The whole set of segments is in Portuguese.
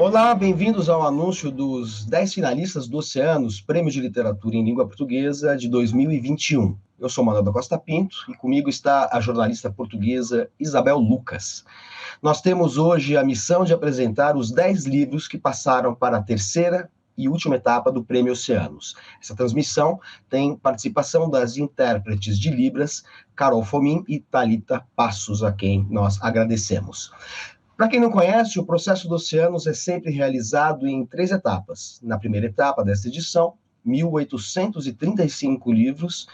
Olá, bem-vindos ao anúncio dos 10 finalistas do Oceanos, Prêmio de Literatura em Língua Portuguesa de 2021. Eu sou Manuel da Costa Pinto e comigo está a jornalista portuguesa Isabel Lucas. Nós temos hoje a missão de apresentar os 10 livros que passaram para a terceira e última etapa do Prêmio Oceanos. Essa transmissão tem participação das intérpretes de Libras, Carol Fomin e Thalita Passos, a quem nós agradecemos. Para quem não conhece, o processo do Oceanos é sempre realizado em 3 etapas. Na primeira etapa desta edição, 1.835 livros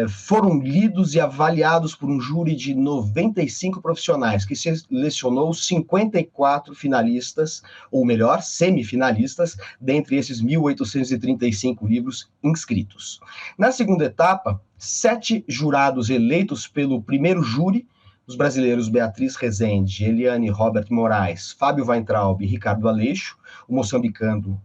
foram lidos e avaliados por um júri de 95 profissionais, que selecionou 54 finalistas, ou melhor, semifinalistas, dentre esses 1.835 livros inscritos. Na segunda etapa, 7 jurados eleitos pelo primeiro júri, os brasileiros Beatriz Rezende, Eliane Robert Moraes, Fábio Weintraub e Ricardo Aleixo, o moçambicano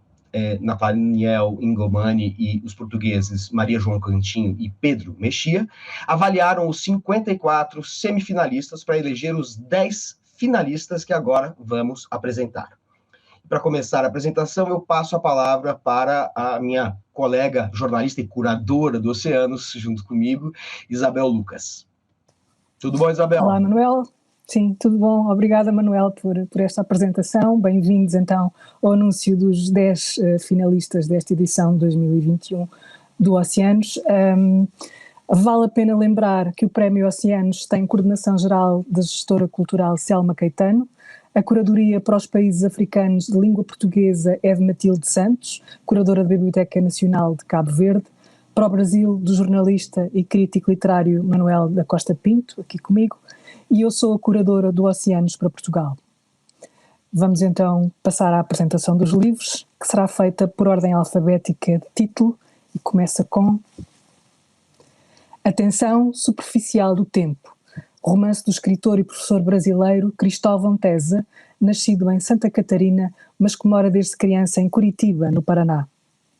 Nathaniel Ingomani e os portugueses Maria João Cantinho e Pedro Mexia, avaliaram os 54 semifinalistas para eleger os 10 finalistas que agora vamos apresentar. Para começar a apresentação, eu passo a palavra para a minha colega jornalista e curadora do Oceanos, junto comigo, Isabel Lucas. Tudo bom, Isabel? Olá, Manuel. Sim, tudo bom. Obrigada, Manuel, por esta apresentação. Bem-vindos, então, ao anúncio dos 10 finalistas desta edição de 2021 do Oceanos. Vale a pena lembrar que o Prémio Oceanos tem coordenação geral da gestora cultural Selma Caetano. A curadoria para os países africanos de língua portuguesa é de Matilde Santos, curadora da Biblioteca Nacional de Cabo Verde. Para o Brasil, do jornalista e crítico literário Manuel da Costa Pinto, aqui comigo, e eu sou a curadora do Oceanos para Portugal. Vamos então passar à apresentação dos livros, que será feita por ordem alfabética de título, e começa com A Tensão Superficial do Tempo, romance do escritor e professor brasileiro Cristóvão Tesa, nascido em Santa Catarina, mas que mora desde criança em Curitiba, no Paraná.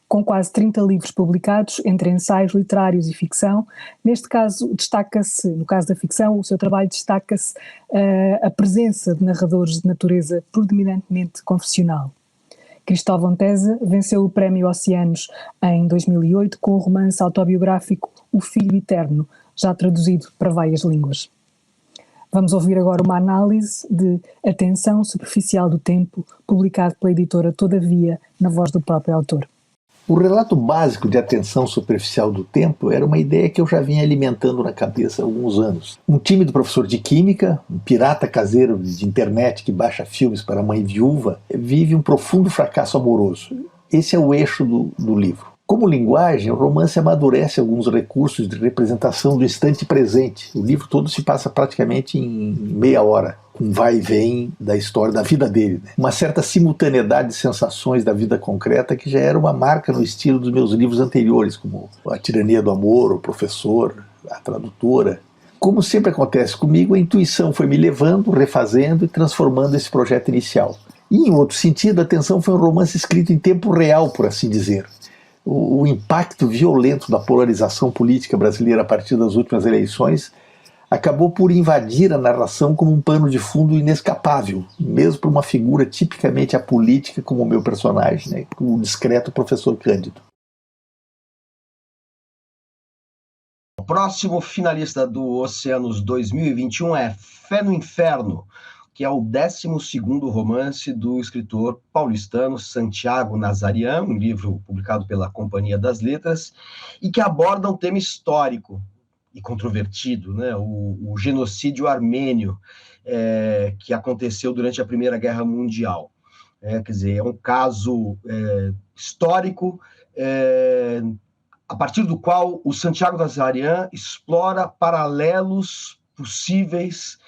Com quase 30 livros publicados, entre ensaios literários e ficção. Neste caso, destaca-se, no caso da ficção, o seu trabalho destaca-se a presença de narradores de natureza predominantemente confessional. Cristóvão Tesa venceu o Prémio Oceanos em 2008 com o romance autobiográfico O Filho Eterno, já traduzido para várias línguas. Vamos ouvir agora uma análise de A Tensão Superficial do Tempo, publicado pela editora Todavia, na voz do próprio autor. O relato básico de A Tensão Superficial do Tempo era uma ideia que eu já vinha alimentando na cabeça há alguns anos. Um tímido professor de química, um pirata caseiro de internet que baixa filmes para a mãe viúva, vive um profundo fracasso amoroso. Esse é o eixo do livro. Como linguagem, o romance amadurece alguns recursos de representação do instante presente. O livro todo se passa praticamente em meia hora, com vai e vem da história da vida dele, né? Uma certa simultaneidade de sensações da vida concreta que já era uma marca no estilo dos meus livros anteriores, como A Tirania do Amor, O Professor, A Tradutora. Como sempre acontece comigo, a intuição foi me levando, refazendo e transformando esse projeto inicial. E, em outro sentido, A Tensão foi um romance escrito em tempo real, por assim dizer. O impacto violento da polarização política brasileira a partir das últimas eleições acabou por invadir a narração como um pano de fundo inescapável, mesmo para uma figura tipicamente apolítica como o meu personagem, né, o discreto professor Cândido. O próximo finalista do Oceanos 2021 é Fé no Inferno, que é o 12º romance do escritor paulistano Santiago Nazarian, um livro publicado pela Companhia das Letras, e que aborda um tema histórico e controvertido, né? O genocídio armênio, que aconteceu durante a Primeira Guerra Mundial. Quer dizer, é um caso histórico, a partir do qual o Santiago Nazarian explora paralelos possíveis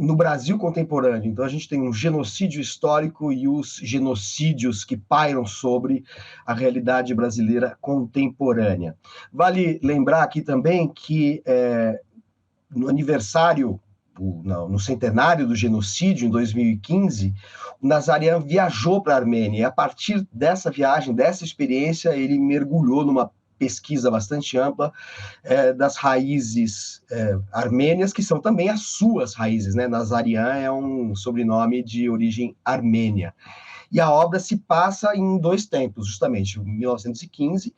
no Brasil contemporâneo. Então a gente tem um genocídio histórico e os genocídios que pairam sobre a realidade brasileira contemporânea. Vale lembrar aqui também que no aniversário, no centenário do genocídio, em 2015, o Nazarian viajou para a Armênia, e a partir dessa viagem, dessa experiência, ele mergulhou numa pesquisa bastante ampla das raízes armênias, que são também as suas raízes, né? Nazarian é um sobrenome de origem armênia. e a obra se passa em dois tempos, justamente, 1915,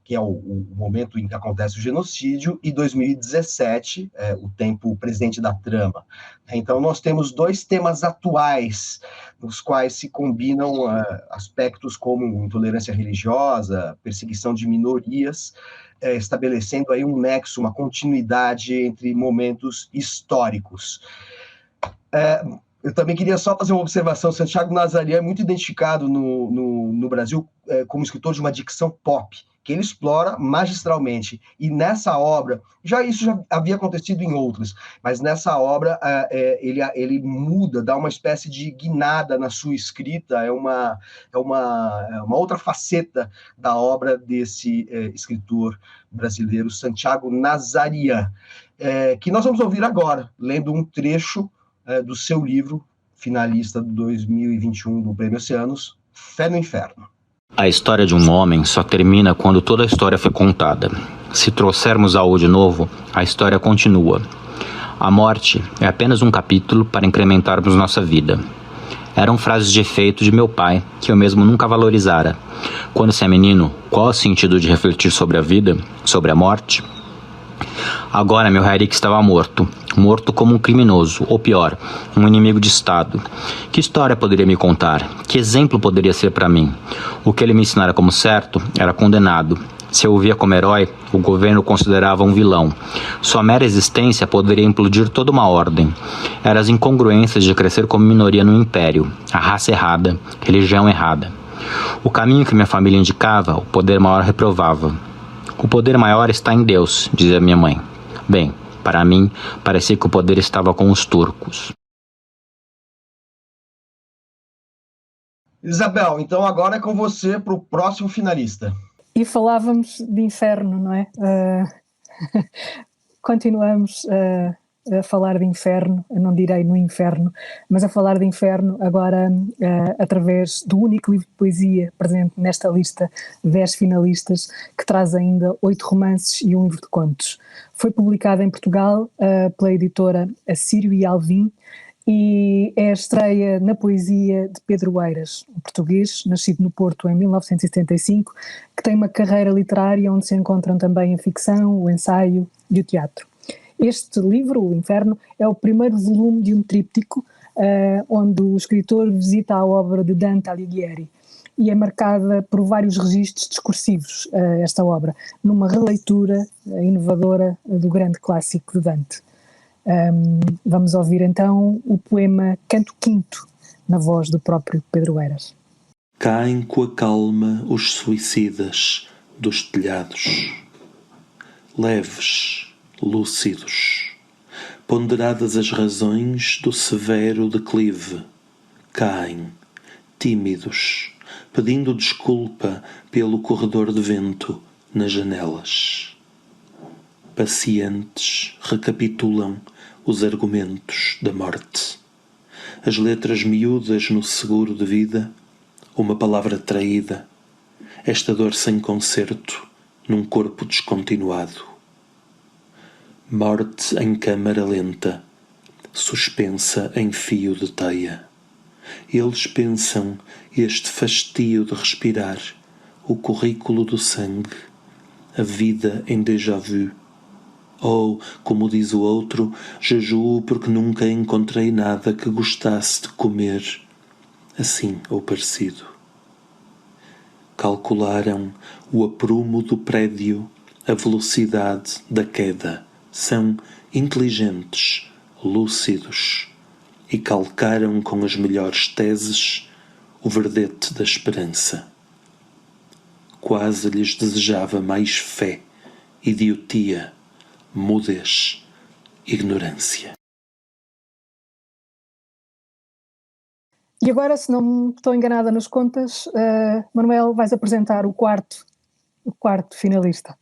que é o momento em que acontece o genocídio, e 2017, o tempo presente da trama. Então, nós temos dois temas atuais, nos quais se combinam aspectos como intolerância religiosa, perseguição de minorias, estabelecendo aí um nexo, uma continuidade entre momentos históricos. Eu também queria só fazer uma observação. Santiago Nazarian é muito identificado no Brasil como escritor de uma dicção pop, que ele explora magistralmente. E nessa obra, isso já havia acontecido em outras, mas nessa obra ele muda, dá uma espécie de guinada na sua escrita, é uma outra faceta da obra desse escritor brasileiro, Santiago Nazarian, que nós vamos ouvir agora, lendo um trecho do seu livro, finalista de 2021 do Prêmio Oceanos, Fé no Inferno. A história de um homem só termina quando toda a história foi contada. Se trouxermos algo de novo, a história continua. A morte é apenas um capítulo para incrementarmos nossa vida. Eram frases de efeito de meu pai, que eu mesmo nunca valorizara. Quando se é menino, qual o sentido de refletir sobre a vida, sobre a morte? Agora meu Henrique estava morto como um criminoso, ou pior, um inimigo de Estado. Que história poderia me contar? Que exemplo poderia ser para mim? O que ele me ensinara como certo era condenado. Se eu o via como herói, o governo o considerava um vilão. Sua mera existência poderia implodir toda uma ordem. Eram as incongruências de crescer como minoria no império, a raça errada, religião errada. O caminho que minha família indicava, o poder maior reprovava. O poder maior está em Deus, dizia minha mãe. Bem, para mim, parecia que o poder estava com os turcos. Isabel, então agora é com você para o próximo finalista. E falávamos de inferno, não é? Continuamos a falar de inferno, não direi no inferno, mas a falar de inferno agora através do único livro de poesia presente nesta lista, 10 finalistas, que traz ainda 8 romances e um livro de contos. Foi publicado em Portugal pela editora Assírio e Alvim e é a estreia na poesia de Pedro Eiras, um português nascido no Porto em 1975, que tem uma carreira literária onde se encontram também a ficção, o ensaio e o teatro. Este livro, O Inferno, é o primeiro volume de um tríptico onde o escritor visita a obra de Dante Alighieri e é marcada por vários registros discursivos, esta obra, numa releitura inovadora do grande clássico de Dante. Vamos ouvir então o poema Canto Quinto, na voz do próprio Pedro Eiras. Caem com a calma os suicidas dos telhados, leves, lúcidos, ponderadas as razões do severo declive, caem, tímidos, pedindo desculpa pelo corredor de vento nas janelas. Pacientes recapitulam os argumentos da morte, as letras miúdas no seguro de vida, uma palavra traída, esta dor sem concerto num corpo descontinuado. Morte em câmara lenta, suspensa em fio de teia. Eles pensam este fastio de respirar, o currículo do sangue, a vida em déjà vu. Ou, como diz o outro, jejuo porque nunca encontrei nada que gostasse de comer, assim ou parecido. Calcularam o aprumo do prédio, a velocidade da queda. São inteligentes, lúcidos, e calcaram com as melhores teses o verdete da esperança. Quase lhes desejava mais fé, idiotia, mudez, ignorância. E agora, se não estou enganada nas contas, Manuel, vais apresentar o quarto finalista.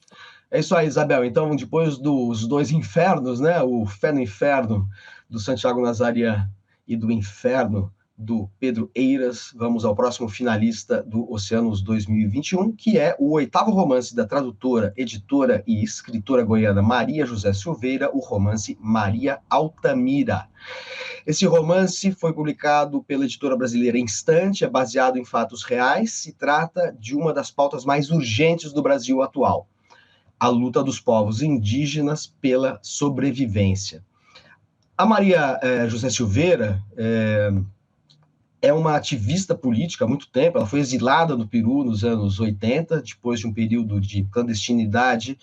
É isso aí, Isabel. Então, depois dos dois infernos, né? O Fé no Inferno, do Santiago Nazarian, e do Inferno, do Pedro Eiras, vamos ao próximo finalista do Oceanos 2021, que é o 8º romance da tradutora, editora e escritora goiana Maria José Silveira, o romance Maria Altamira. Esse romance foi publicado pela editora brasileira Instante, é baseado em fatos reais, se trata de uma das pautas mais urgentes do Brasil atual, a luta dos povos indígenas pela sobrevivência. A Maria José Silveira é uma ativista política há muito tempo, ela foi exilada do Peru nos anos 80, depois de um período de clandestinidade,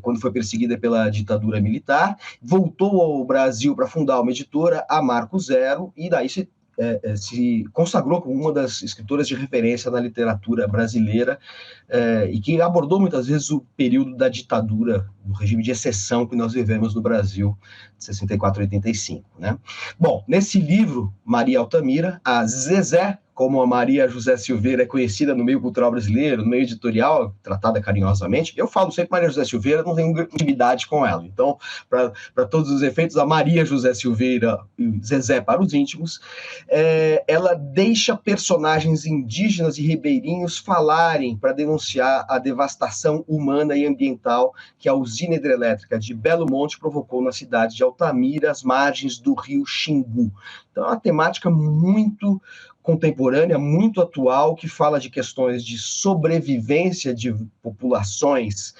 quando foi perseguida pela ditadura militar, voltou ao Brasil para fundar uma editora, a Marco Zero, e daí se consagrou como uma das escritoras de referência na literatura brasileira, e que abordou muitas vezes o período da ditadura, do regime de exceção que nós vivemos no Brasil, de 64 a 85, né? Bom, nesse livro, Maria Altamira, a Zezé, como a Maria José Silveira é conhecida no meio cultural brasileiro, no meio editorial, tratada carinhosamente, eu falo sempre Maria José Silveira, não tenho intimidade com ela. Então, para todos os efeitos, a Maria José Silveira, Zezé para os íntimos, ela deixa personagens indígenas e ribeirinhos falarem para denunciar a devastação humana e ambiental que a usina hidrelétrica de Belo Monte provocou na cidade de Altamira, às margens do rio Xingu. Então, é uma temática muito contemporânea, muito atual, que fala de questões de sobrevivência de populações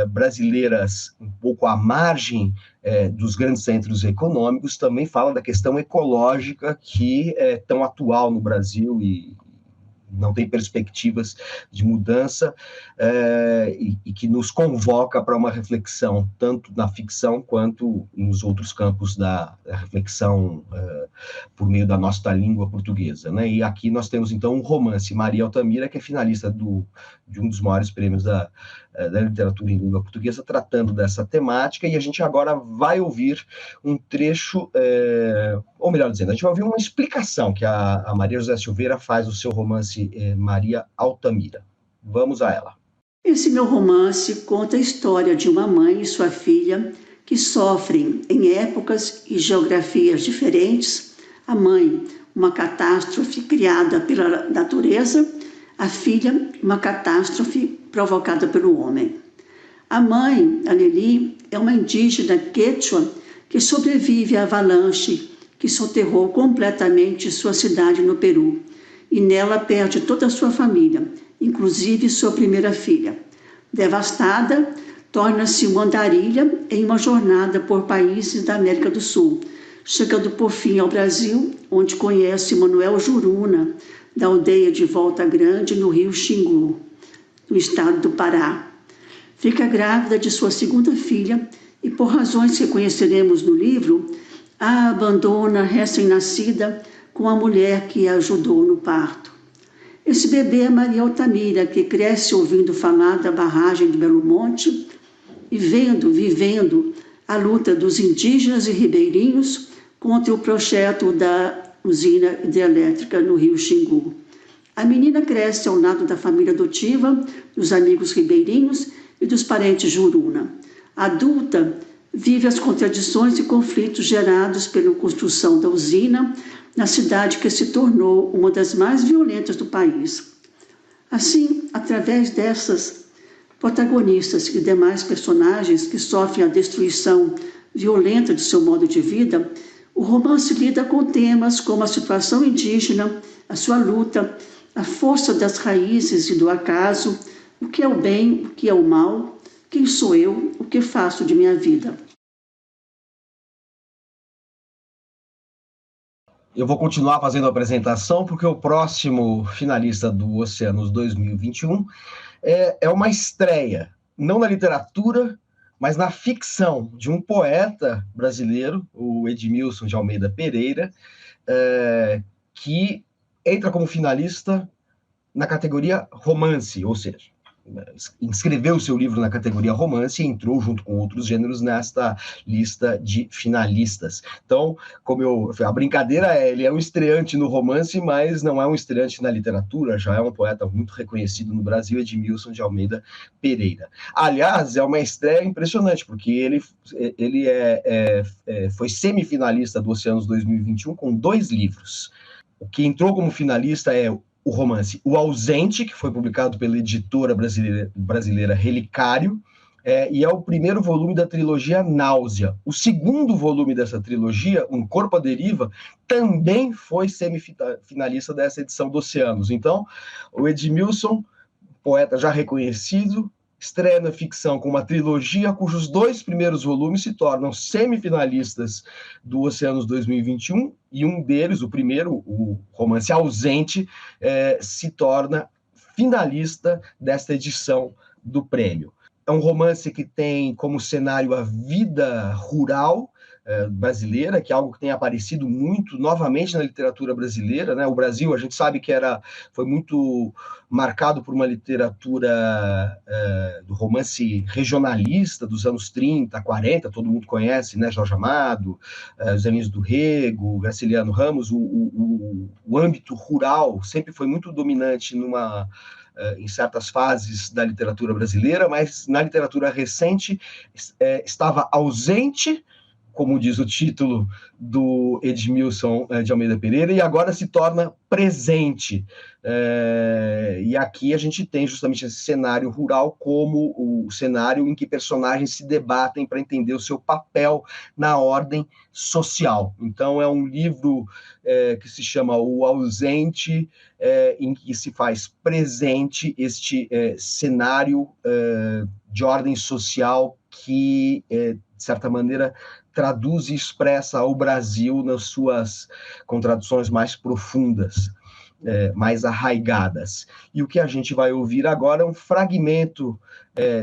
brasileiras um pouco à margem dos grandes centros econômicos, também fala da questão ecológica que é tão atual no Brasil e não tem perspectivas de mudança, e que nos convoca para uma reflexão, tanto na ficção quanto nos outros campos da reflexão por meio da nossa língua portuguesa, né? E aqui nós temos, então, um romance, Maria Altamira, que é finalista de um dos maiores prêmios da literatura em língua portuguesa, tratando dessa temática, e a gente agora vai ouvir um trecho, ou melhor dizendo, a gente vai ouvir uma explicação que a Maria José Silveira faz do seu romance Maria Altamira. Vamos a ela. Esse meu romance conta a história de uma mãe e sua filha que sofrem em épocas e geografias diferentes. A mãe, uma catástrofe criada pela natureza, a filha, uma catástrofe provocada pelo homem. A mãe, a Lili, é uma indígena quechua que sobrevive à avalanche que soterrou completamente sua cidade no Peru, e nela perde toda a sua família, inclusive sua primeira filha. Devastada, torna-se uma andarilha em uma jornada por países da América do Sul, chegando por fim ao Brasil, onde conhece Manuel Juruna, da aldeia de Volta Grande, no rio Xingu, no estado do Pará. Fica grávida de sua segunda filha e, por razões que conheceremos no livro, a abandona recém-nascida com a mulher que a ajudou no parto. Esse bebê é Maria Altamira, que cresce ouvindo falar da barragem de Belo Monte e vivendo a luta dos indígenas e ribeirinhos contra o projeto da usina hidrelétrica no rio Xingu. A menina cresce ao lado da família adotiva, dos amigos ribeirinhos e dos parentes Juruna. A adulta vive as contradições e conflitos gerados pela construção da usina na cidade que se tornou uma das mais violentas do país. Assim, através dessas protagonistas e demais personagens que sofrem a destruição violenta de seu modo de vida, o romance lida com temas como a situação indígena, a sua luta, a força das raízes e do acaso, o que é o bem, o que é o mal, quem sou eu, o que faço de minha vida. Eu vou continuar fazendo a apresentação, porque o próximo finalista do Oceanos 2021 é uma estreia, não na literatura, mas na ficção, de um poeta brasileiro, o Edmilson de Almeida Pereira, que entra como finalista na categoria romance, ou seja, inscreveu seu livro na categoria romance e entrou junto com outros gêneros nesta lista de finalistas. Então, a brincadeira ele é um estreante no romance, mas não é um estreante na literatura, já é um poeta muito reconhecido no Brasil, Edmilson de Almeida Pereira. Aliás, é uma estreia impressionante, porque ele foi semifinalista do Oceanos 2021 com 2 livros. O que entrou como finalista é o romance O Ausente, que foi publicado pela editora brasileira Relicário, e é o primeiro volume da trilogia Náusea. O segundo volume dessa trilogia, Um Corpo à Deriva, também foi semifinalista dessa edição do Oceanos. Então, o Edmilson, poeta já reconhecido, estreia na ficção com uma trilogia cujos 2 primeiros volumes se tornam semifinalistas do Oceanos 2021, e um deles, o primeiro, o romance Ausente, se torna finalista desta edição do prêmio. É um romance que tem como cenário a vida rural brasileira, que é algo que tem aparecido muito novamente na literatura brasileira, né? O Brasil, a gente sabe que foi muito marcado por uma literatura do romance regionalista dos anos 30, 40, todo mundo conhece, né? Jorge Amado, José Lins do Rego, Graciliano Ramos. O âmbito rural sempre foi muito dominante em certas fases da literatura brasileira, mas na literatura recente estava ausente, como diz o título do Edmilson de Almeida Pereira, e agora se torna presente. E aqui a gente tem justamente esse cenário rural como o cenário em que personagens se debatem para entender o seu papel na ordem social. Então é um livro que se chama O Ausente, em que se faz presente este cenário de ordem social que, de certa maneira, traduz e expressa o Brasil nas suas contradições mais profundas, mais arraigadas. E o que a gente vai ouvir agora é um fragmento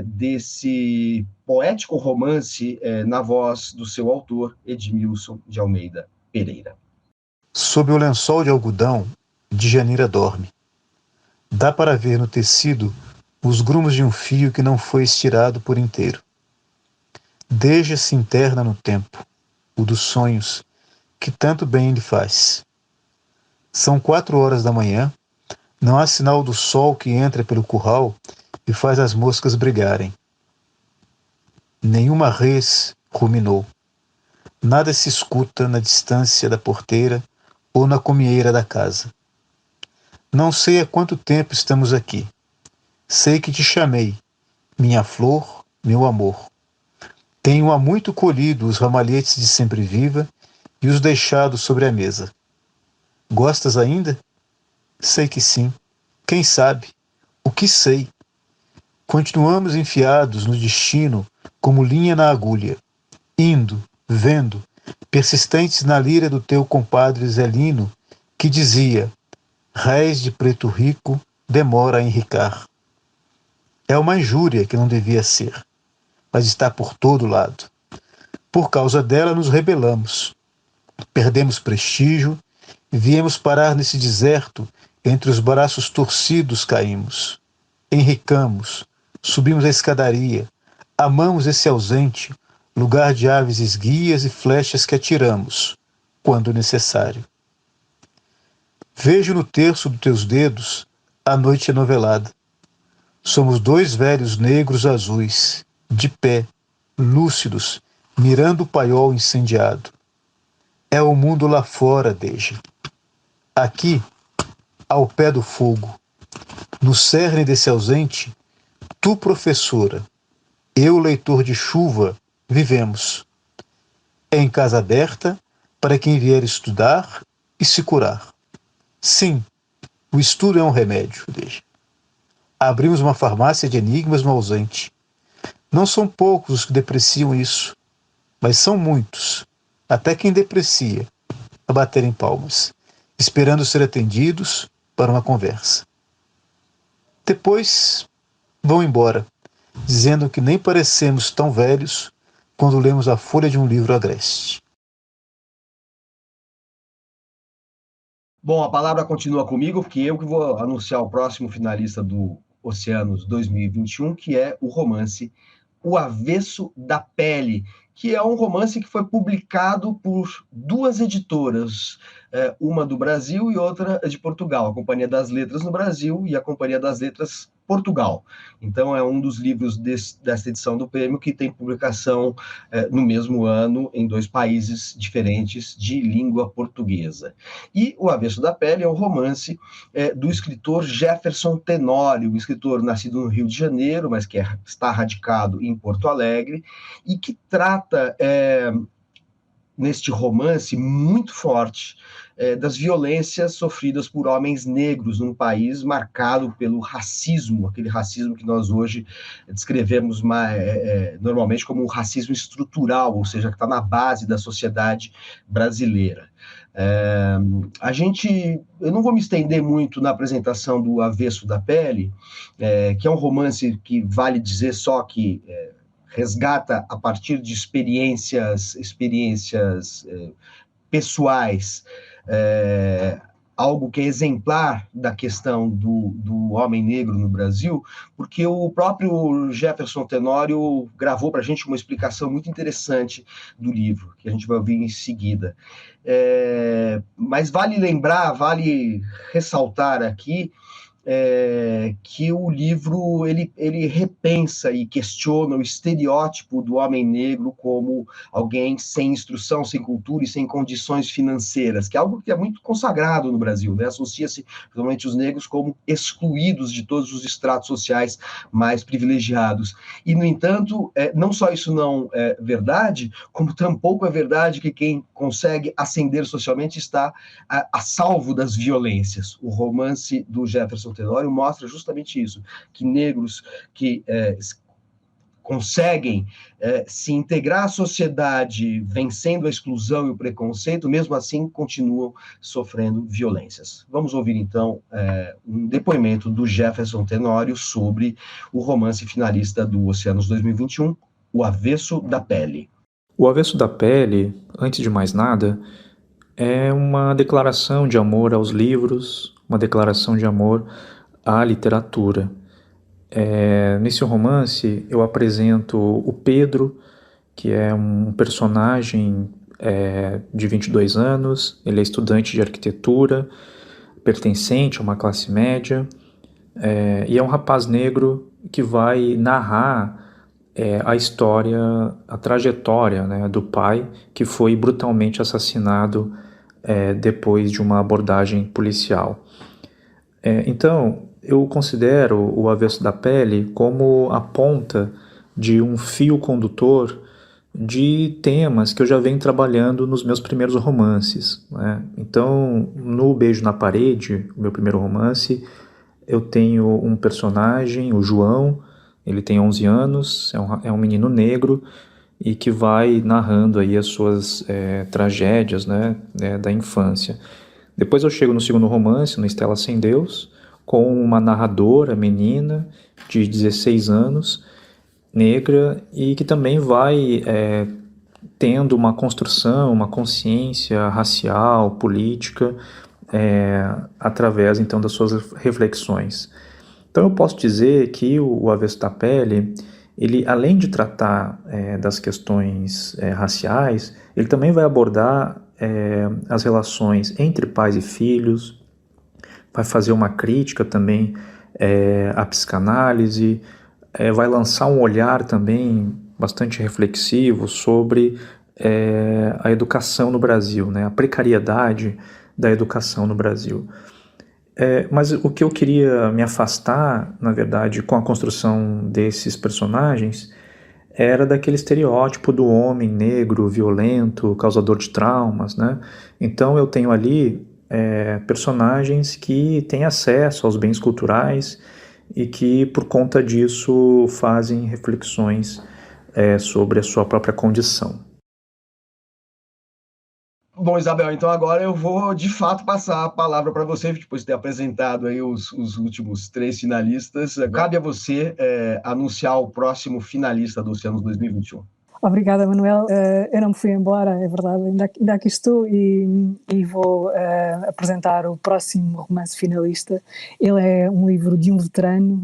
desse poético romance na voz do seu autor, Edmilson de Almeida Pereira. Sob o lençol de algodão, Djanira dorme. Dá para ver no tecido os grumos de um fio que não foi estirado por inteiro. Deja se interna no tempo, o dos sonhos, que tanto bem lhe faz. São 4 horas da manhã, não há sinal do sol que entra pelo curral e faz as moscas brigarem. Nenhuma res ruminou. Nada se escuta na distância da porteira ou na comieira da casa. Não sei há quanto tempo estamos aqui. Sei que te chamei, minha flor, meu amor. Tenho há muito colhido os ramalhetes de sempre-viva e os deixado sobre a mesa. Gostas ainda? Sei que sim. Quem sabe? O que sei? Continuamos enfiados no destino como linha na agulha, indo, vendo, persistentes na lira do teu compadre Zelino, que dizia: réis de preto rico demora a enricar. É uma injúria que não devia ser, mas está por todo lado. Por causa dela nos rebelamos. Perdemos prestígio, viemos parar nesse deserto, entre os braços torcidos caímos. Enricamos, subimos a escadaria, amamos esse ausente, lugar de aves esguias e flechas que atiramos, quando necessário. Vejo no terço dos teus dedos a noite enovelada. Somos 2 velhos negros azuis, de pé, lúcidos, mirando o paiol incendiado. É o mundo lá fora, Deja. Aqui, ao pé do fogo, no cerne desse ausente, tu, professora, eu, leitor de chuva, vivemos. Em casa aberta, para quem vier estudar e se curar. Sim, o estudo é um remédio, Deja. Abrimos uma farmácia de enigmas no ausente. Não são poucos os que depreciam isso, mas são muitos, até quem deprecia, a baterem palmas, esperando ser atendidos para uma conversa. Depois vão embora, dizendo que nem parecemos tão velhos quando lemos a folha de um livro agreste. Bom, a palavra continua comigo, porque eu que vou anunciar o próximo finalista do Oceanos 2021, que é o romance O Avesso da Pele, que é um romance que foi publicado por 2 editoras, uma do Brasil e outra de Portugal, a Companhia das Letras no Brasil e a Companhia das Letras Portugal. Então, é um dos livros desta edição do prêmio que tem publicação no mesmo ano em 2 países diferentes de língua portuguesa. E O Avesso da Pele é um romance do escritor Jefferson Tenório, um escritor nascido no Rio de Janeiro, mas que está radicado em Porto Alegre, e que trata, neste romance muito forte, das violências sofridas por homens negros num país marcado pelo racismo, aquele racismo que nós hoje descrevemos normalmente como um racismo estrutural, ou seja, que está na base da sociedade brasileira. Eu não vou me estender muito na apresentação do Avesso da Pele, que é um romance que vale dizer só que resgata a partir de experiências pessoais, algo que é exemplar da questão do homem negro no Brasil, porque o próprio Jefferson Tenório gravou para a gente uma explicação muito interessante do livro, que a gente vai ouvir em seguida. Mas vale lembrar, vale ressaltar aqui que o livro ele repensa e questiona o estereótipo do homem negro como alguém sem instrução, sem cultura e sem condições financeiras, que é algo que é muito consagrado no Brasil, né? Associa-se principalmente os negros como excluídos de todos os estratos sociais mais privilegiados. E, no entanto, não só isso não é verdade, como tampouco é verdade que quem consegue ascender socialmente está a salvo das violências. O romance do Jefferson Tenório mostra justamente isso, que negros que conseguem se integrar à sociedade vencendo a exclusão e o preconceito, mesmo assim continuam sofrendo violências. Vamos ouvir então um depoimento do Jefferson Tenório sobre o romance finalista do Oceanos 2021, O Avesso da Pele. O Avesso da Pele, antes de mais nada, é uma declaração de amor aos livros, uma declaração de amor à literatura. Nesse romance eu apresento o Pedro, que é um personagem de 22 anos, ele é estudante de arquitetura, pertencente a uma classe média, e é um rapaz negro que vai narrar a história, a trajetória, né, do pai que foi brutalmente assassinado depois de uma abordagem policial. Então, eu considero O Avesso da Pele como a ponta de um fio condutor de temas que eu já venho trabalhando nos meus primeiros romances, né? Então, no Beijo na Parede, o meu primeiro romance, eu tenho um personagem, o João, ele tem 11 anos, é um menino negro e que vai narrando aí as suas tragédias, né, da infância. Depois eu chego no segundo romance, no Estela Sem Deus, com uma narradora menina de 16 anos, negra, e que também vai tendo uma construção, uma consciência racial, política, através então das suas reflexões. Então eu posso dizer que o Avesso da Pele, ele, além de tratar das questões raciais, ele também vai abordar as relações entre pais e filhos, vai fazer uma crítica também à psicanálise, vai lançar um olhar também bastante reflexivo sobre a educação no Brasil, né, a precariedade da educação no Brasil. Mas o que eu queria me afastar, na verdade, com a construção desses personagens, era daquele estereótipo do homem negro, violento, causador de traumas, né? Então eu tenho ali personagens que têm acesso aos bens culturais e que, por conta disso, fazem reflexões sobre a sua própria condição. Bom, Isabel, então agora eu vou, de fato, passar a palavra para você, depois de ter apresentado aí os últimos 3 finalistas. Cabe a você anunciar o próximo finalista do Oceanos 2021. Obrigada, Manuel. Eu não me fui embora, é verdade, ainda aqui estou e vou apresentar o próximo romance finalista. Ele é um livro de um veterano.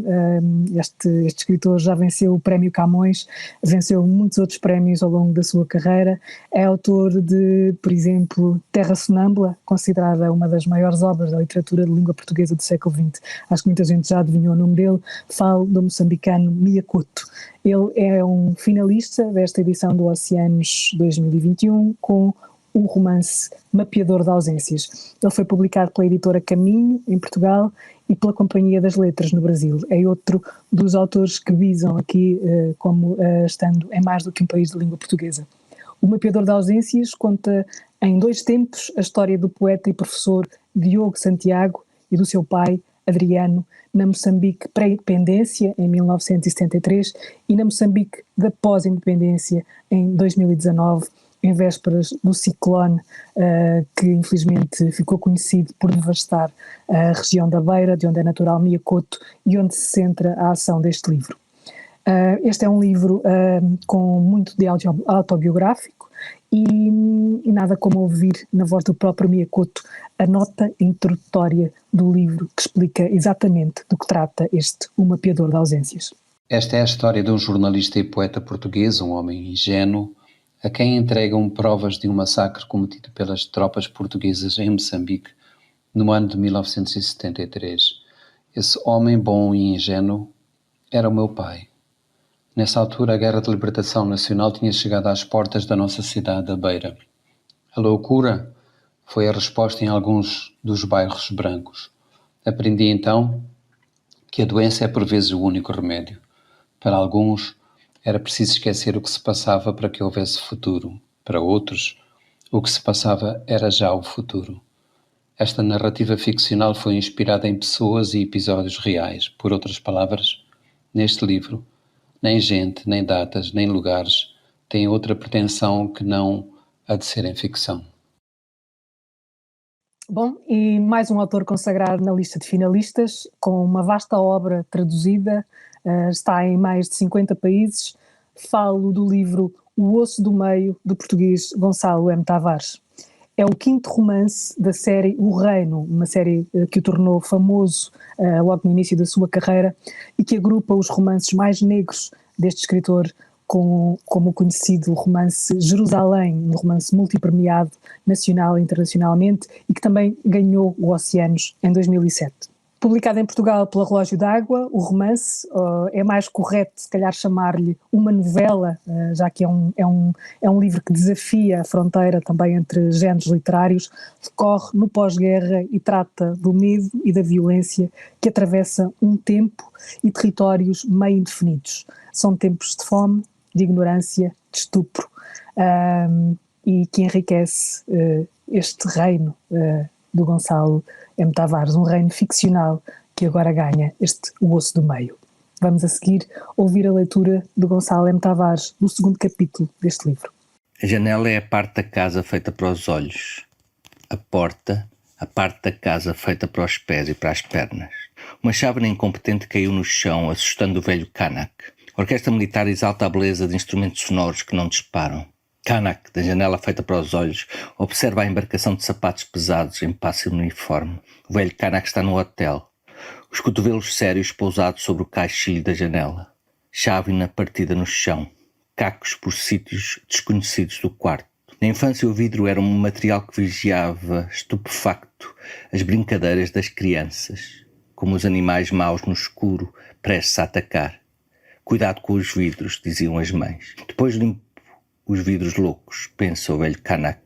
Este escritor já venceu o Prémio Camões, venceu muitos outros prémios ao longo da sua carreira. É autor de, por exemplo, Terra Sonâmbula, considerada uma das maiores obras da literatura de língua portuguesa do século XX. Acho que muita gente já adivinhou o nome dele. Falo do moçambicano Mia Couto. Ele é um finalista desta edição do Oceanos 2021 com o romance Mapeador de Ausências. Ele foi publicado pela editora Caminho, em Portugal, e pela Companhia das Letras, no Brasil. É outro dos autores que visam aqui como estando em mais do que um país de língua portuguesa. O Mapeador de Ausências conta em 2 tempos a história do poeta e professor Diogo Santiago e do seu pai, Adriano, na Moçambique pré-independência, em 1973, e na Moçambique da pós-independência, em 2019, em vésperas do ciclone que infelizmente ficou conhecido por devastar a região da Beira, de onde é natural Mia Couto, e onde se centra a ação deste livro. Este é um livro com muito de autobiográfico e nada como ouvir na voz do próprio Mia Couto a nota introdutória do livro que explica exatamente do que trata este O Mapeador de Ausências. Esta é a história de um jornalista e poeta português, um homem ingênuo, a quem entregam provas de um massacre cometido pelas tropas portuguesas em Moçambique no ano de 1973. Esse homem bom e ingênuo era o meu pai. Nessa altura, a Guerra de Libertação Nacional tinha chegado às portas da nossa cidade, da Beira. A loucura foi a resposta em alguns dos bairros brancos. Aprendi então que a doença é por vezes o único remédio. Para alguns, era preciso esquecer o que se passava para que houvesse futuro. Para outros, o que se passava era já o futuro. Esta narrativa ficcional foi inspirada em pessoas e episódios reais. Por outras palavras, neste livro, nem gente, nem datas, nem lugares têm outra pretensão que não a de serem ficção. Bom, e mais um autor consagrado na lista de finalistas, com uma vasta obra traduzida, está em mais de 50 países. Falo do livro O Osso do Meio, do português Gonçalo M. Tavares. É o 5º romance da série O Reino, uma série que o tornou famoso logo no início da sua carreira e que agrupa os romances mais negros deste escritor como o conhecido romance Jerusalém, um romance multipremiado nacional e internacionalmente e que também ganhou o Oceanos em 2007. Publicado em Portugal pela Relógio d'Água, o romance é mais correto, se calhar, chamar-lhe uma novela, já que é um livro que desafia a fronteira também entre géneros literários, decorre no pós-guerra e trata do medo e da violência que atravessa um tempo e territórios meio indefinidos. São tempos de fome, de ignorância, de estupro, e que enriquece este reino do Gonçalo M. Tavares, um reino ficcional que agora ganha O Osso do Meio. Vamos a seguir ouvir a leitura do Gonçalo M. Tavares do 2º capítulo deste livro. A janela é a parte da casa feita para os olhos. A porta, a parte da casa feita para os pés e para as pernas. Uma chávena incompetente caiu no chão, assustando o velho Kanak. A orquestra militar exalta a beleza de instrumentos sonoros que não disparam. Kanak, da janela feita para os olhos, observa a embarcação de sapatos pesados em passo uniforme. O velho Kanak está no hotel, os cotovelos sérios pousados sobre o caixilho da janela. Chávena partida no chão, cacos por sítios desconhecidos do quarto. Na infância o vidro era um material que vigiava, estupefacto, as brincadeiras das crianças, como os animais maus no escuro, prestes a atacar. Cuidado com os vidros, diziam as mães. Depois limpo os vidros loucos, pensa o velho Kanak.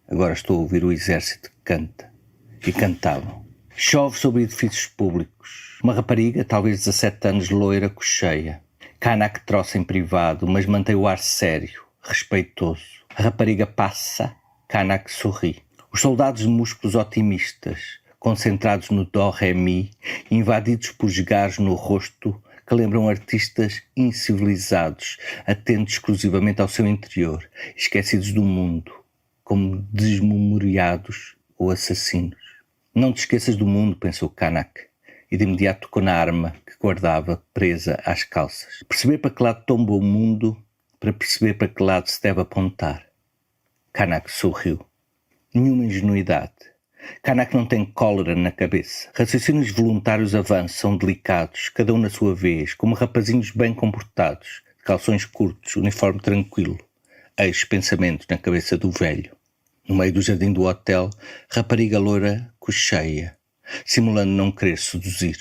Agora estou a ouvir o exército que canta. E cantavam. Chove sobre edifícios públicos. Uma rapariga, talvez 17 anos, loira, cocheia. Kanak troça em privado, mas mantém o ar sério, respeitoso. A rapariga passa, Kanak sorri. Os soldados de músculos otimistas, concentrados no dó-ré-mi, invadidos por esgares no rosto, que lembram artistas incivilizados, atentos exclusivamente ao seu interior, esquecidos do mundo, como desmemoriados ou assassinos. Não te esqueças do mundo, pensou Kanak, e de imediato tocou na arma que guardava presa às calças. Perceber para que lado tomba o mundo para perceber para que lado se deve apontar. Kanak sorriu. Nenhuma ingenuidade. Kanak não tem cólera na cabeça. Raciocínios voluntários avançam, delicados, cada um na sua vez, como rapazinhos bem comportados, de calções curtos, uniforme tranquilo. Eis pensamentos na cabeça do velho. No meio do jardim do hotel, rapariga loira cocheia, simulando não querer seduzir.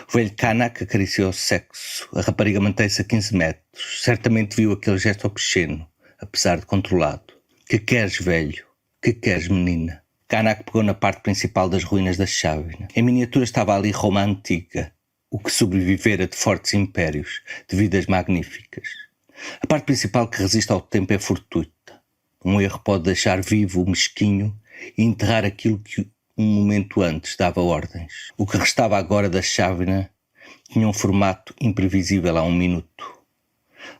O velho Kanak acariciou o sexo. A rapariga mantém-se a 15 metros. Certamente viu aquele gesto obsceno, apesar de controlado. Que queres, velho? Que queres, menina? Kanak pegou na parte principal das ruínas da chávena. Em miniatura estava ali Roma antiga, o que sobrevivera de fortes impérios, de vidas magníficas. A parte principal que resiste ao tempo é fortuita. Um erro pode deixar vivo o mesquinho e enterrar aquilo que um momento antes dava ordens. O que restava agora da chávena tinha um formato imprevisível há um minuto.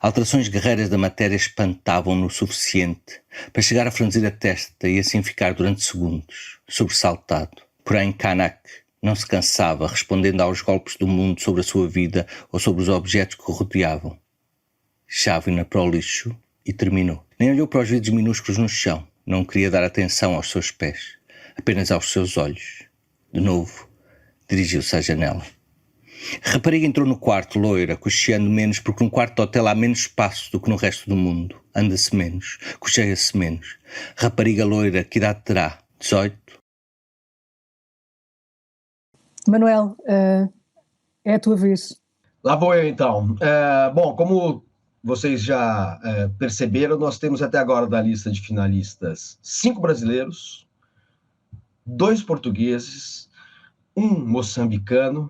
Alterações guerreiras da matéria espantavam-no o suficiente para chegar a franzir a testa e assim ficar durante segundos, sobressaltado. Porém, Kanak não se cansava, respondendo aos golpes do mundo sobre a sua vida ou sobre os objetos que o rodeavam. Chávena para o lixo e terminou. Nem olhou para os vidros minúsculos no chão, não queria dar atenção aos seus pés, apenas aos seus olhos. De novo, dirigiu-se à janela. A rapariga entrou no quarto, loira, cocheando menos, porque no quarto de hotel há menos espaço do que no resto do mundo. Anda-se menos, cocheia-se menos. Rapariga loira, que idade terá? 18? Manuel, é a tua vez. Lá vou eu, então. Bom, como vocês já perceberam, nós temos até agora da lista de finalistas 5 brasileiros, 2 portugueses, 1 moçambicano,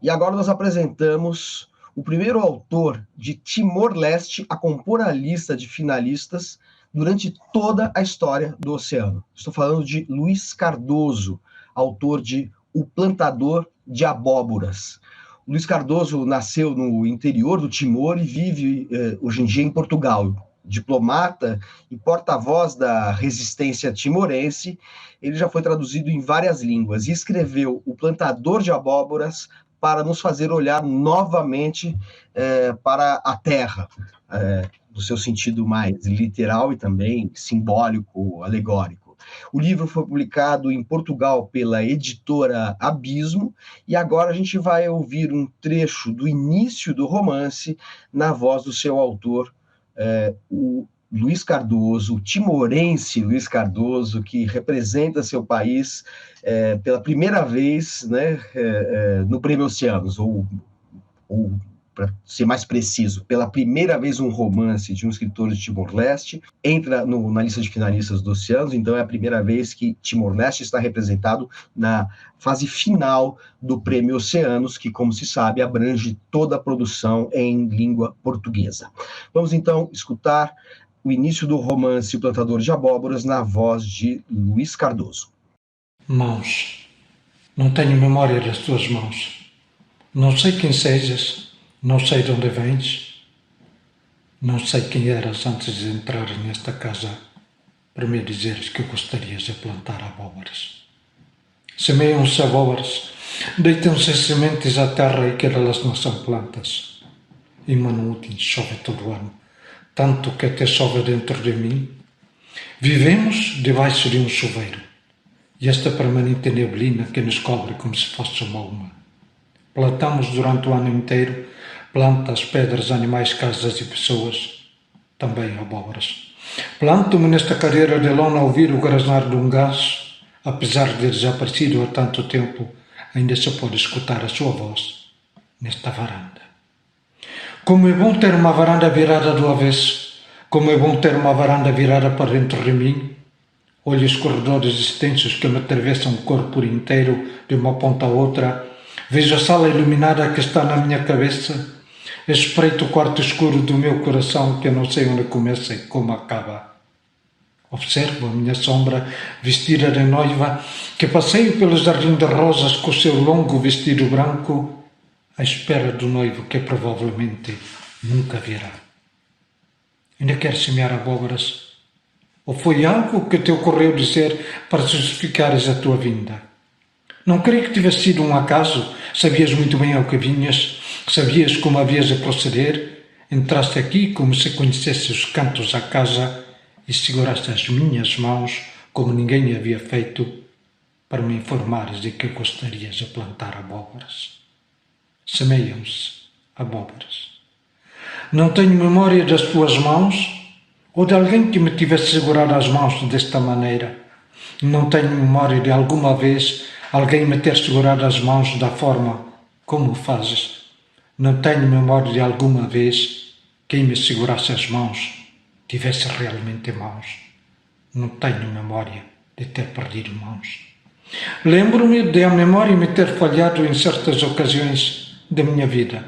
e agora nós apresentamos o primeiro autor de Timor-Leste a compor a lista de finalistas durante toda a história do oceano. Estou falando de Luiz Cardoso, autor de O Plantador de Abóboras. O Luiz Cardoso nasceu no interior do Timor e vive hoje em dia em Portugal. Diplomata e porta-voz da resistência timorense, ele já foi traduzido em várias línguas e escreveu O Plantador de Abóboras para nos fazer olhar novamente para a terra, no seu sentido mais literal e também simbólico, alegórico. O livro foi publicado em Portugal pela editora Abismo, e agora a gente vai ouvir um trecho do início do romance na voz do seu autor, o Luiz Cardoso, o timorense Luiz Cardoso, que representa seu país pela primeira vez, né, no Prêmio Oceanos, ou para ser mais preciso, pela primeira vez um romance de um escritor de Timor-Leste entra na lista de finalistas do Oceanos. Então é a primeira vez que Timor-Leste está representado na fase final do Prêmio Oceanos, que, como se sabe, abrange toda a produção em língua portuguesa. Vamos então escutar o início do romance O Plantador de Abóboras na voz de Luiz Cardoso. Mãos. Não tenho memória das tuas mãos. Não sei quem sejas, não sei de onde vens, não sei quem eras antes de entrar nesta casa para me dizeres que gostarias de plantar abóboras. Semeiam-se abóboras, deitam-se sementes à terra e que elas não são plantas. E Manutim chove todo o ano, tanto que até chove dentro de mim. Vivemos debaixo de um chuveiro, e esta permanente neblina que nos cobre como se fosse uma luma. Plantamos durante o ano inteiro plantas, pedras, animais, casas e pessoas, também abóboras. Planto-me nesta cadeira de lona a ouvir o grasnar de um gás. Apesar de desaparecido há tanto tempo, ainda se pode escutar a sua voz nesta varanda. Como é bom ter uma varanda virada do avesso, como é bom ter uma varanda virada para dentro de mim. Olho os corredores extensos que me atravessam o corpo inteiro de uma ponta a outra. Vejo a sala iluminada que está na minha cabeça. Espreito o quarto escuro do meu coração que eu não sei onde começa e como acaba. Observo a minha sombra vestida de noiva que passeia pelo jardim de rosas com o seu longo vestido branco à espera do noivo que provavelmente nunca virá. Ainda queres semear abóboras? Ou foi algo que te ocorreu dizer para justificares a tua vinda? Não creio que tivesse sido um acaso. Sabias muito bem ao que vinhas, sabias como havias de proceder. entraste aqui como se conhecesse os cantos da casa e seguraste as minhas mãos como ninguém havia feito para me informares de que gostarias de plantar abóboras. Semeiam-se abóboras. Não tenho memória das tuas mãos ou de alguém que me tivesse segurado as mãos desta maneira. Não tenho memória de alguma vez alguém me ter segurado as mãos da forma como o fazes. Não tenho memória de alguma vez quem me segurasse as mãos tivesse realmente mãos. Não tenho memória de ter perdido mãos. Lembro-me de a memória me ter falhado em certas ocasiões da minha vida.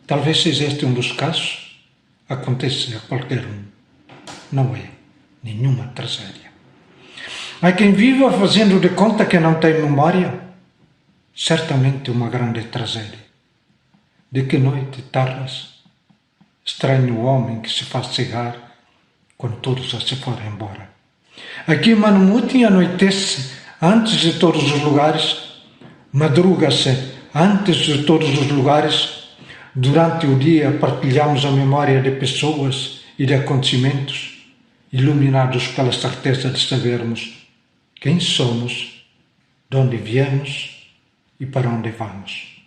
Talvez seja este um dos casos. Acontece a qualquer um. Não é nenhuma tragédia. Há quem viva fazendo de conta que não tem memória. Certamente uma grande tragédia. De que noite tardas? Estranho o homem que se faz cegar quando todos já se foram embora. Aqui em Manumuti anoitece antes de todos os lugares, madruga-se antes de todos os lugares. Durante o dia partilhamos a memória de pessoas e de acontecimentos, iluminados pela certeza de sabermos quem somos, de onde viemos e para onde vamos.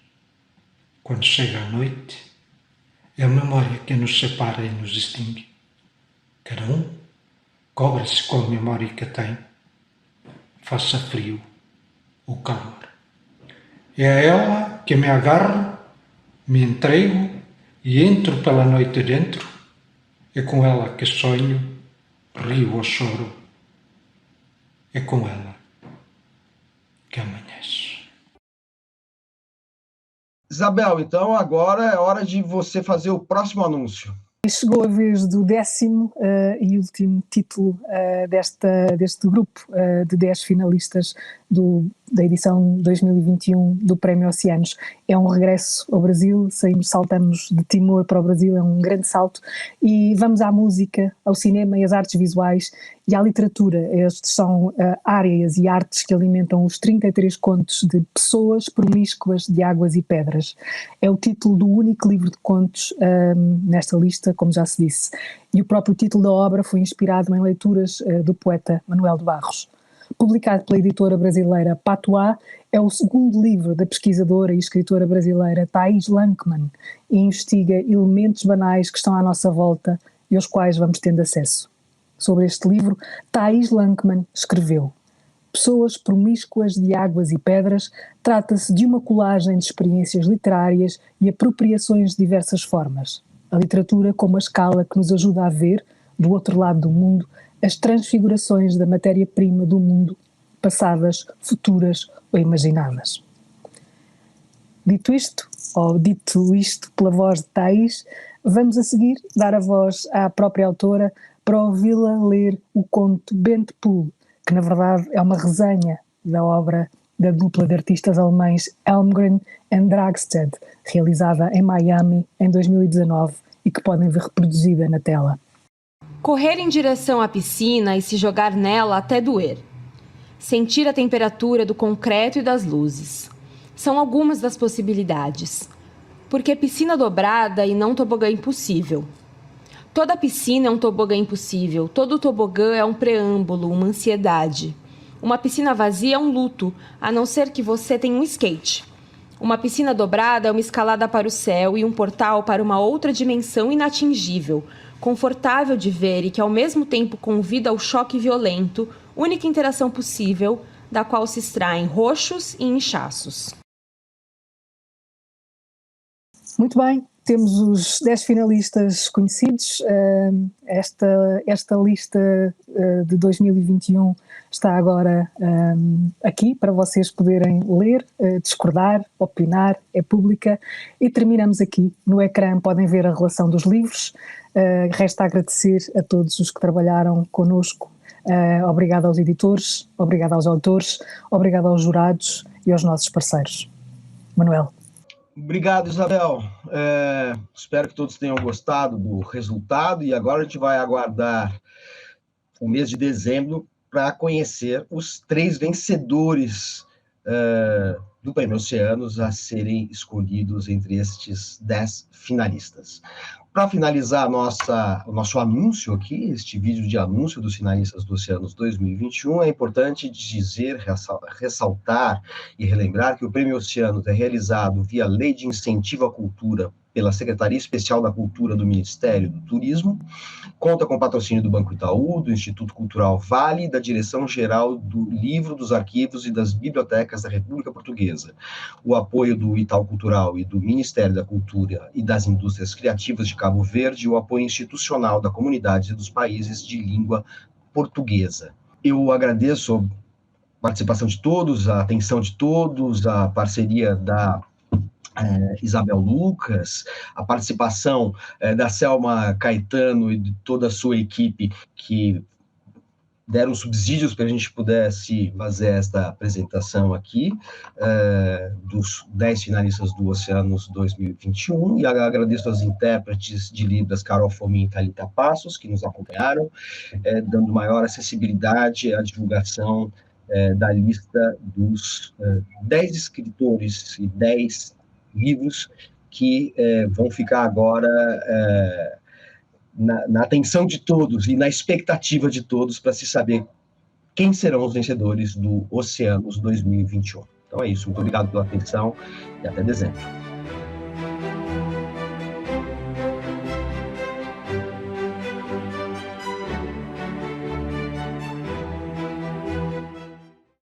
Quando chega a noite, é a memória que nos separa e nos distingue. Cada um cobre-se com a memória que tem, faça frio ou calor. É a ela que me agarro, me entrego e entro pela noite dentro. É com ela que sonho, rio ou choro. É com ela que amanheço. Isabel, então agora é hora de você fazer o próximo anúncio. Chegou a vez do 10º e último título deste grupo de 10 finalistas da edição 2021 do Prémio Oceanos. É um regresso ao Brasil, saltamos de Timor para o Brasil, é um grande salto, e vamos à música, ao cinema e às artes visuais e à literatura. Estes são áreas e artes que alimentam os 33 contos de Pessoas Promíscuas de Águas e Pedras. É o título do único livro de contos nesta lista, como já se disse, e o próprio título da obra foi inspirado em leituras do poeta Manuel de Barros. Publicado pela editora brasileira Patois, é o segundo livro da pesquisadora e escritora brasileira Thaís Lankmann e investiga elementos banais que estão à nossa volta e aos quais vamos tendo acesso. Sobre este livro, Thaís Lankmann escreveu: Pessoas Promíscuas de Águas e Pedras trata-se de uma colagem de experiências literárias e apropriações de diversas formas. A literatura como a escala que nos ajuda a ver, do outro lado do mundo, as transfigurações da matéria-prima do mundo, passadas, futuras ou imaginadas. Dito isto pela voz de Thaís, vamos a seguir dar a voz à própria autora para ouvi-la ler o conto Bentpool, que na verdade é uma resenha da obra da dupla de artistas alemães Elmgren e Dragsted, realizada em Miami em 2019 e que podem ver reproduzida na tela. Correr em direção à piscina e se jogar nela até doer. Sentir a temperatura do concreto e das luzes. São algumas das possibilidades. Porque piscina dobrada e não tobogã impossível. Toda piscina é um tobogã impossível, todo tobogã é um preâmbulo, uma ansiedade. Uma piscina vazia é um luto, a não ser que você tenha um skate. Uma piscina dobrada é uma escalada para o céu e um portal para uma outra dimensão inatingível, confortável de ver e que ao mesmo tempo convida ao choque violento, única interação possível, da qual se extraem roxos e inchaços. Muito bem, temos os 10 finalistas conhecidos. Esta lista de 2021 está agora aqui para vocês poderem ler, discordar, opinar, é pública, e terminamos aqui. No ecrã podem ver a relação dos livros. Resta agradecer a todos os que trabalharam connosco. Obrigado aos editores, obrigado aos autores, obrigado aos jurados e aos nossos parceiros. Manuel. Obrigado, Isabel. Espero que todos tenham gostado do resultado e agora a gente vai aguardar o mês de dezembro para conhecer os 3 vencedores do Prêmio Oceanos a serem escolhidos entre estes 10 finalistas. Para finalizar o nosso anúncio aqui, este vídeo de anúncio dos finalistas do Oceanos 2021, é importante dizer, ressaltar e relembrar que o Prêmio Oceanos é realizado via Lei de Incentivo à Cultura pela Secretaria Especial da Cultura do Ministério do Turismo, conta com patrocínio do Banco Itaú, do Instituto Cultural Vale e da Direção-Geral do Livro, dos Arquivos e das Bibliotecas da República Portuguesa. O apoio do Itaú Cultural e do Ministério da Cultura e das Indústrias Criativas de Cabo Verde e o apoio institucional da comunidade dos países de língua portuguesa. Eu agradeço a participação de todos, a atenção de todos, a parceria da Isabel Lucas, a participação da Selma Caetano e de toda a sua equipe que deram subsídios para a gente pudesse fazer esta apresentação aqui, dos 10 finalistas do Oceanos 2021, e agradeço aos intérpretes de Libras, Carol Fomin e Thalita Passos, que nos acompanharam, dando maior acessibilidade à divulgação da lista dos 10 escritores e 10 livros que vão ficar agora na atenção de todos e na expectativa de todos para se saber quem serão os vencedores do Oceanos 2021. Então é isso, muito obrigado pela atenção e até dezembro.